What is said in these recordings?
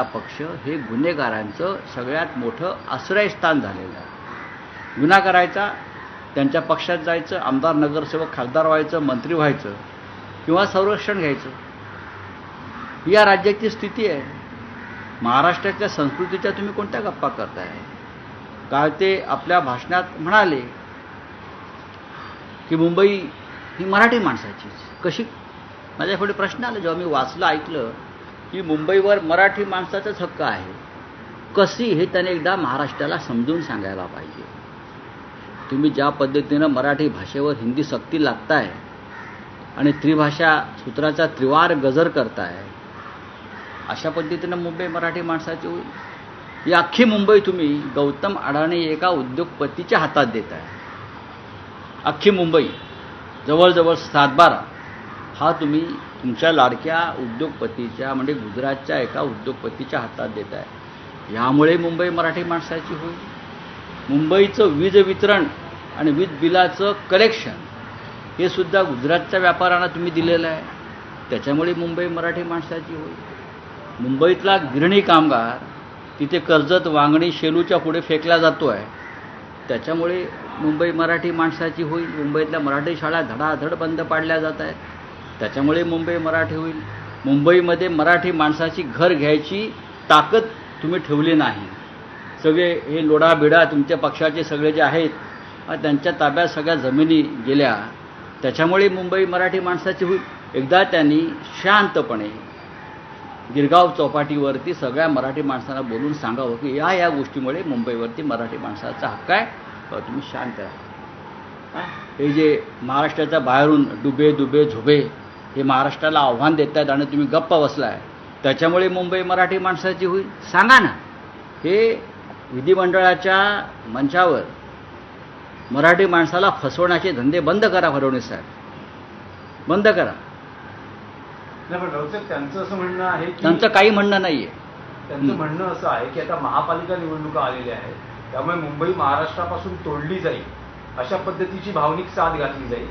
पक्ष हे गुन्हेगारांचं सगळ्यात मोठं आश्रयस्थान झालेलं आहे। गुन्हा करायचा, त्यांच्या पक्षात जायचं, आमदार नगरसेवक खासदार व्हायचं, मंत्री व्हायचं किंवा संरक्षण घ्यायचं, ही या राज्याची स्थिती आहे। महाराष्ट्राच्या संस्कृतीच्या तुम्ही कोणत्या गप्पा करताय? काय ते आपल्या भाषणात म्हणाले की मुंबई ही मराठी माणसाचीच कशी? माझ्यापुढे प्रश्न आला जेव्हा मी वाचलं ऐकलं की मुंबईवर मराठी माणसाचाच हक्क आहे, कशी हे त्याने एकदा महाराष्ट्राला समजून सांगायला पाहिजे। तुम्ही ज्या पद्धतीनं मराठी भाषेवर हिंदी सक्ती लागताय आणि त्रिभाषा सूत्राचा त्रिवार गजर करताय, अशा पद्धतीनं मुंबई मराठी माणसाची होईल? ही अख्खी मुंबई तुम्ही गौतम अडाणी एका उद्योगपतीच्या हातात देताय। अख्खी मुंबई जवळजवळ 7-12 हा तुम्ही तुमच्या लाडक्या उद्योगपतीच्या म्हणजे गुजरातच्या एका उद्योगपतीच्या हातात देताय। यामुळे मुंबई मराठी माणसाची होईल? मुंबईचं वीज वितरण आणि वीज बिलाचं कलेक्शन हे सुद्धा गुजरातच्या व्यापाऱ्यांना तुम्ही दिलेलं आहे, त्याच्यामुळे मुंबई मराठी माणसाची होईल? मुंबईतला गिरणी कामगार तिथे कर्जत, वांगणी, शेलूच्या पुढे फेकला जातो आहे, त्याच्यामुळे मुंबई मराठी माणसाची होईल? मुंबईतल्या मराठी शाळा धडाधड बंद पाडल्या जात आहेत, त्याच्यामुळे मुंबई मराठी होईल? मुंबईमध्ये मराठी माणसाची घर घ्यायची ताकद तुम्ही ठेवली नाही। सगळे हे लोडाबिडा तुमच्या पक्षाचे सगळे जे आहेत त्यांच्या ताब्यात सगळ्या जमिनी गेल्या, त्याच्यामुळे मुंबई मराठी माणसाची होईल? एकदा त्यांनी शांतपणे गिरगाव चौपाटीवरती सगळ्या मराठी माणसांना बोलून सांगावं की या गोष्टीमुळे मुंबईवरती मराठी माणसाचा हक्क आहे, तुम्ही शांत राहा। हे जे महाराष्ट्राच्या बाहेरून डुबे डुबे झोबे हे महाराष्ट्राला आव्हान देत आहेत आणि तुम्ही गप्प बसलाय, त्याच्यामुळे मुंबई मराठी माणसाची होईल? सांगा ना। हे विधिमंडळाच्या मंचावर मराठी माणसाला फसवण्याचे धंदे बंद करा फडणवीस साहेब, बंद करा। त्यांचं असं म्हणणं आहे की त्यांचं काही म्हणणं नाहीये। त्यांचं म्हणणं असं आहे की आता महापालिका निवडणुका आलेल्या आहेत, त्यामुळे मुंबई महाराष्ट्रापासून तोडली जाईल अशा पद्धतीची भावनिक साथ घातली जाईल,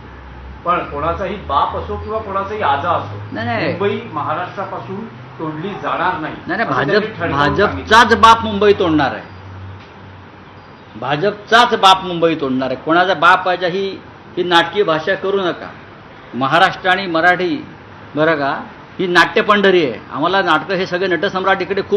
पण कोणाचाही बाप असो किंवा कोणाचाही आजा असो, मुंबई महाराष्ट्रापासून तोडली जाणार नाही। भाजपचाच बाप मुंबई तोडणार आहे, भाजपचाच बाप मुंबई तोडणार आहे। कोणाचा बाप पाहिजे ही नाटकी भाषा करू नका। महाराष्ट्र आणि मराठी बरं का ही नाट्य पंढरी आहे। आम्हाला नाटकं हे सगळे नटसम्राट इकडे खूप